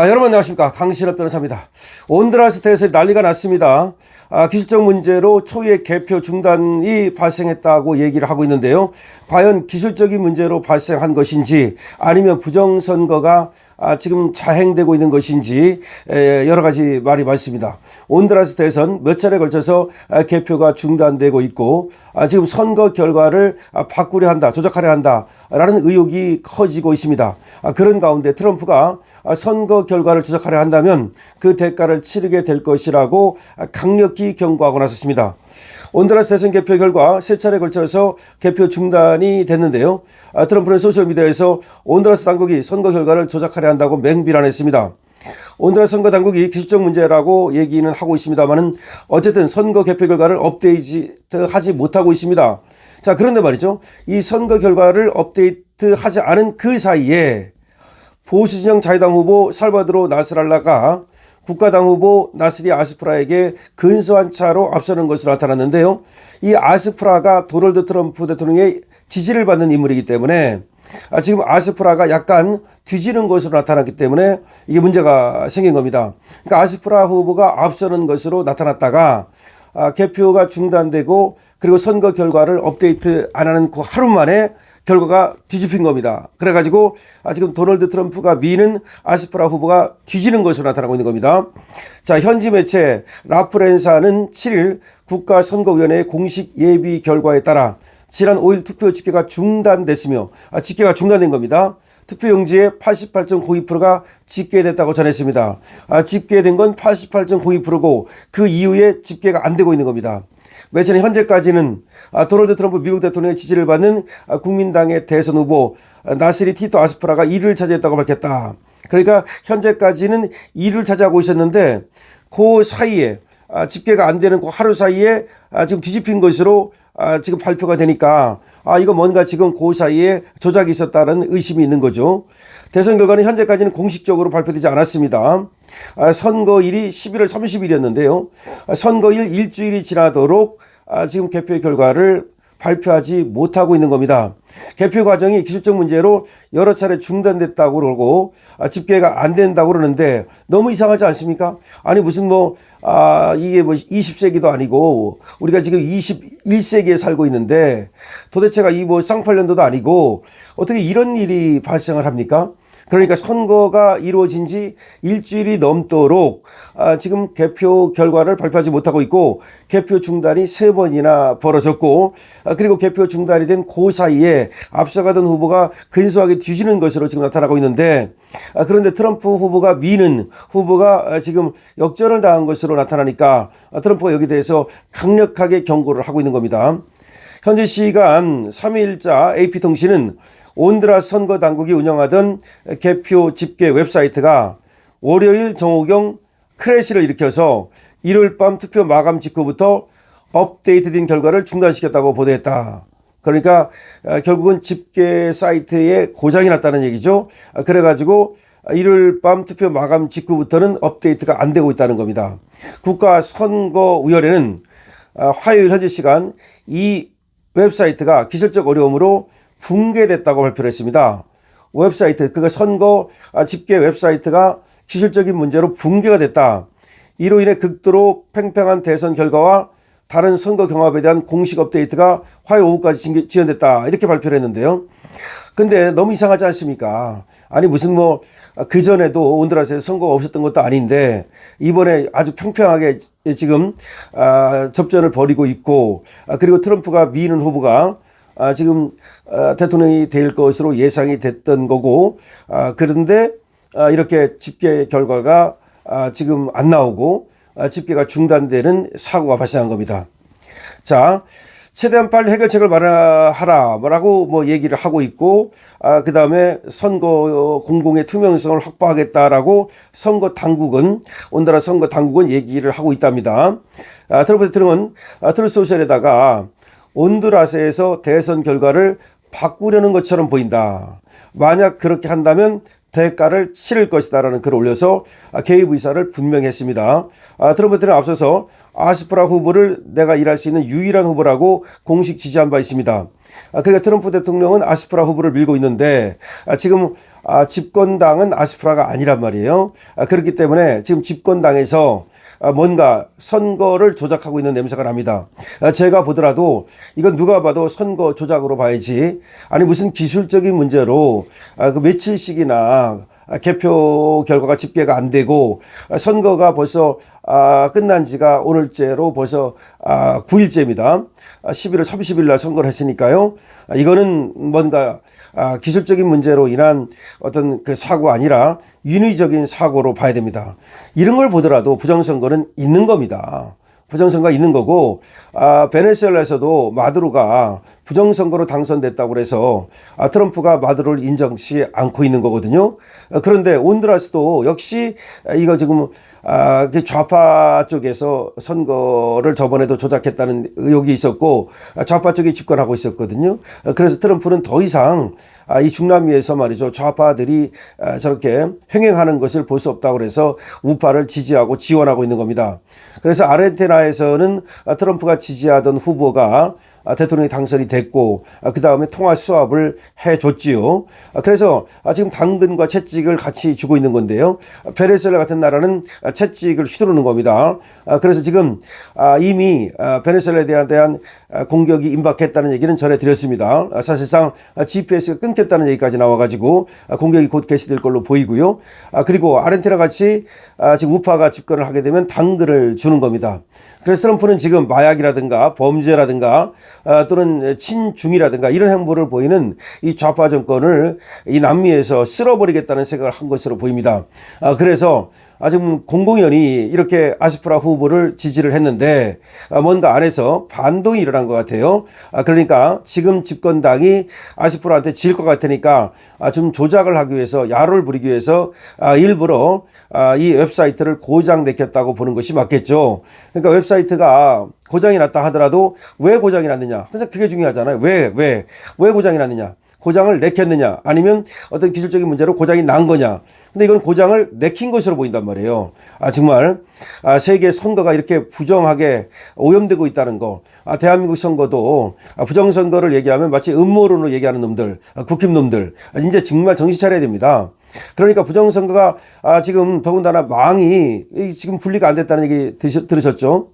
여러분 안녕하십니까, 강신업 변호사입니다. 온두라스 대선이 난리가 났습니다. 기술적 문제로 초유의 개표 중단이 발생했다고 얘기를 하고 있는데요. 과연 기술적인 문제로 발생한 것인지 아니면 부정선거가 지금 자행되고 있는 것인지 여러 가지 말이 많습니다. 온두라스 대선 몇 차례 걸쳐서 개표가 중단되고 있고 지금 선거 결과를 바꾸려 한다, 조작하려 한다라는 의혹이 커지고 있습니다. 그런 가운데 트럼프가 선거 결과를 조작하려 한다면 그 대가를 치르게 될 것이라고 강력히 경고하고 나섰습니다. 온두라스 대선 개표 결과 세 차례 걸쳐서 개표 중단이 됐는데요. 트럼프는 소셜미디어에서 온두라스 당국이 선거 결과를 조작하려 한다고 맹비난했습니다. 온두라스 선거 당국이 기술적 문제라고 얘기는 하고 있습니다만은 어쨌든 선거 개표 결과를 업데이트하지 못하고 있습니다. 자, 그런데 말이죠. 이 선거 결과를 업데이트하지 않은 그 사이에 보수 진영 자유당 후보 살바도르 나스랄라가 국가당 후보 나스리 아스프라에게 근소한 차로 앞서는 것으로 나타났는데요. 이 아스프라가 도널드 트럼프 대통령의 지지를 받는 인물이기 때문에 지금 아스프라가 약간 뒤지는 것으로 나타났기 때문에 이게 문제가 생긴 겁니다. 그러니까 아스프라 후보가 앞서는 것으로 나타났다가 개표가 중단되고 그리고 선거 결과를 업데이트 안 하는 그 하루 만에 결과가 뒤집힌 겁니다. 그래가지고 지금 도널드 트럼프가 미는 아스프라 후보가 뒤지는 것으로 나타나고 있는 겁니다. 자, 현지 매체 라프렌사는 7일 국가선거위원회의 공식 예비 결과에 따라 지난 5일 투표 집계가 중단됐으며 집계가 중단된 겁니다. 투표용지에 88.92%가 집계됐다고 전했습니다. 집계된 건 88.92%고 그 이후에 집계가 안 되고 있는 겁니다. 매체는 현재까지는 도널드 트럼프 미국 대통령의 지지를 받는 국민당의 대선 후보 나스리 티토 아스프라가 1위를 차지했다고 밝혔다. 그러니까 현재까지는 1위를 차지하고 있었는데 그 사이에 집계가 안 되는 그 하루 사이에 지금 뒤집힌 것으로 지금 발표가 되니까 이거 뭔가 지금 그 사이에 조작이 있었다는 의심이 있는 거죠. 대선 결과는 현재까지는 공식적으로 발표되지 않았습니다. 선거일이 11월 30일이었는데요. 선거일 일주일이 지나도록 지금 개표 결과를 발표하지 못하고 있는 겁니다. 개표 과정이 기술적 문제로 여러 차례 중단됐다고 그러고 집계가 안 된다고 그러는데 너무 이상하지 않습니까? 아니 무슨 이게 20세기도 아니고 우리가 지금 21세기에 살고 있는데 도대체가 이 쌍팔년도도 아니고 어떻게 이런 일이 발생을 합니까? 그러니까 선거가 이루어진 지 일주일이 넘도록 지금 개표 결과를 발표하지 못하고 있고 개표 중단이 3번이나 벌어졌고 그리고 개표 중단이 된 그 사이에 앞서가던 후보가 근소하게 뒤지는 것으로 지금 나타나고 있는데 그런데 트럼프 후보가 미는 후보가 지금 역전을 당한 것으로 나타나니까 트럼프가 여기에 대해서 강력하게 경고를 하고 있는 겁니다. 현재 시간 3일자 AP통신은 온두라스 선거 당국이 운영하던 개표 집계 웹사이트가 월요일 정오경 크래시를 일으켜서 일요일 밤 투표 마감 직후부터 업데이트된 결과를 중단시켰다고 보도했다. 그러니까 결국은 집계 사이트에 고장이 났다는 얘기죠. 그래가지고 일요일 밤 투표 마감 직후부터는 업데이트가 안 되고 있다는 겁니다. 국가선거위원회는 화요일 현지 시간 이 웹사이트가 기술적 어려움으로 붕괴됐다고 발표를 했습니다. 웹사이트, 그러니까 선거 집계 웹사이트가 기술적인 문제로 붕괴가 됐다. 이로 인해 극도로 팽팽한 대선 결과와 다른 선거 경합에 대한 공식 업데이트가 화요일 오후까지 지연됐다. 이렇게 발표를 했는데요. 근데 너무 이상하지 않습니까? 아니 무슨 그전에도 온두라스에서 선거가 없었던 것도 아닌데 이번에 아주 평평하게 지금 접전을 벌이고 있고 그리고 트럼프가 미는 후보가 지금 대통령이 될 것으로 예상이 됐던 거고 그런데 이렇게 집계 결과가 지금 안 나오고 집계가 중단되는 사고가 발생한 겁니다. 자, 최대한 빨리 해결책을 마련하라라고 얘기를 하고 있고 그 다음에 선거 공공의 투명성을 확보하겠다라고 온두라스 선거 당국은 얘기를 하고 있답니다. 트럼프 대통령은 트루스 소셜에다가 온두라스에서 대선 결과를 바꾸려는 것처럼 보인다. 만약 그렇게 한다면 대가를 치를 것이다라는 글을 올려서 개입 의사를 분명히 했습니다. 트럼프 대통령은 앞서서 아스프라 후보를 내가 일할 수 있는 유일한 후보라고 공식 지지한 바 있습니다. 그러니까 트럼프 대통령은 아스프라 후보를 밀고 있는데 지금 집권당은 아스프라가 아니란 말이에요. 그렇기 때문에 지금 집권당에서 뭔가 선거를 조작하고 있는 냄새가 납니다. 제가 보더라도 이건 누가 봐도 선거 조작으로 봐야지. 아니 무슨 기술적인 문제로 그 며칠씩이나 개표 결과가 집계가 안 되고 선거가 벌써 끝난 지가 오늘째로 벌써 9일째입니다. 11월 30일 날 선거를 했으니까요. 이거는 뭔가 기술적인 문제로 인한 어떤 그 사고가 아니라 인위적인 사고로 봐야 됩니다. 이런 걸 보더라도 부정선거는 있는 겁니다. 부정선거가 있는 거고, 베네수엘라에서도 마두로가 부정선거로 당선됐다고 그래서 트럼프가 마두로를 인정치 않고 있는 거거든요. 그런데 온두라스도 역시 이거 지금 좌파 쪽에서 선거를 저번에도 조작했다는 의혹이 있었고 좌파 쪽이 집권하고 있었거든요. 그래서 트럼프는 더 이상 이 중남미에서 말이죠. 좌파들이 저렇게 횡행하는 것을 볼 수 없다고 그래서 우파를 지지하고 지원하고 있는 겁니다. 그래서 아르헨티나에서는 트럼프가 지지하던 후보가 대통령이 당선이 됐고 그 다음에 통화 수합을 해줬지요. 그래서 지금 당근과 채찍을 같이 주고 있는 건데요. 베네수엘라 같은 나라는 채찍을 휘두르는 겁니다. 그래서 지금 이미 베네수엘라에 대한 공격이 임박했다는 얘기는 전해드렸습니다. 사실상 GPS가 끊겼다는 얘기까지 나와가지고 공격이 곧 개시될 걸로 보이고요. 그리고 아르헨티나 같이 지금 우파가 집권을 하게 되면 당근을 주는 겁니다. 그래서 트럼프는 지금 마약이라든가 범죄라든가 또는 친중이라든가 이런 행보를 보이는 이 좌파 정권을 이 남미에서 쓸어버리겠다는 생각을 한 것으로 보입니다. 그래서 지금 공공연히 이렇게 아스프라 후보를 지지를 했는데 뭔가 안에서 반동이 일어난 것 같아요. 그러니까 지금 집권당이 아스프라한테 질 것 같으니까 좀 조작을 하기 위해서 야로를 부리기 위해서 일부러 이 웹사이트를 고장내켰다고 보는 것이 맞겠죠. 그러니까 웹사이트가 고장이 났다 하더라도 왜 고장이 났느냐. 항상 그게 중요하잖아요. 왜 고장이 났느냐. 고장을 내켰느냐 아니면 어떤 기술적인 문제로 고장이 난 거냐. 근데 이건 고장을 내킨 것으로 보인단 말이에요. 정말 세계 선거가 이렇게 부정하게 오염되고 있다는 거. 대한민국 선거도 부정선거를 얘기하면 마치 음모론으로 얘기하는 놈들, 국힘놈들 이제 정말 정신 차려야 됩니다. 그러니까 부정선거가 지금 더군다나 망이 지금 분리가 안 됐다는 얘기 들으셨죠?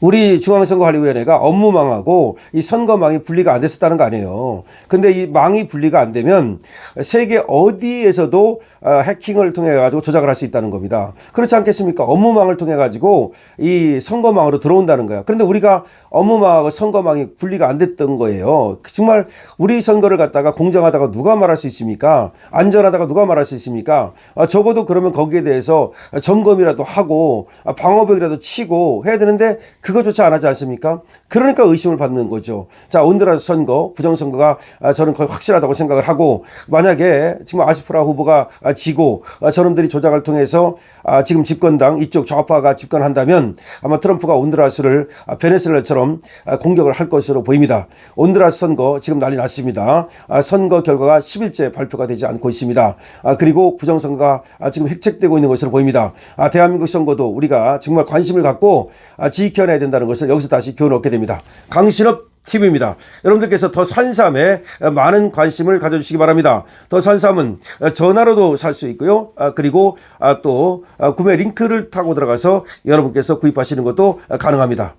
우리 중앙선거관리위원회가 업무망하고 이 선거망이 분리가 안 됐었다는 거 아니에요. 근데 이 망이 분리가 안 되면 세계 어디에서도 해킹을 통해 가지고 조작을 할 수 있다는 겁니다. 그렇지 않겠습니까? 업무망을 통해 가지고 이 선거망으로 들어온다는 거야. 그런데 우리가 업무망하고 선거망이 분리가 안 됐던 거예요. 정말 우리 선거를 갖다가 공정하다고 누가 말할 수 있습니까? 안전하다고 누가 말할 수 있습니까? 적어도 그러면 거기에 대해서 점검이라도 하고 방어벽이라도 치고 해야 되는데 그거조차 안 하지 않습니까? 그러니까 의심을 받는 거죠. 자, 온두라스 선거, 부정선거가 저는 거의 확실하다고 생각을 하고 만약에 지금 아스프라 후보가 지고 저놈들이 조작을 통해서 지금 집권당 이쪽 좌파가 집권한다면 아마 트럼프가 온두라스를 베네수엘라처럼 공격을 할 것으로 보입니다. 온두라스 선거 지금 난리 났습니다. 선거 결과가 10일째 발표가 되지 않고 있습니다. 그리고 부정선거가 지금 획책되고 있는 것으로 보입니다. 대한민국 선거도 우리가 정말 관심을 갖고 지켜내야 된다는 것을 여기서 다시 교훈을 얻게 됩니다. 강신업 TV입니다. 여러분들께서 더 산삼에 많은 관심을 가져주시기 바랍니다. 더 산삼은 전화로도 살 수 있고요. 그리고 또 구매 링크를 타고 들어가서 여러분께서 구입하시는 것도 가능합니다.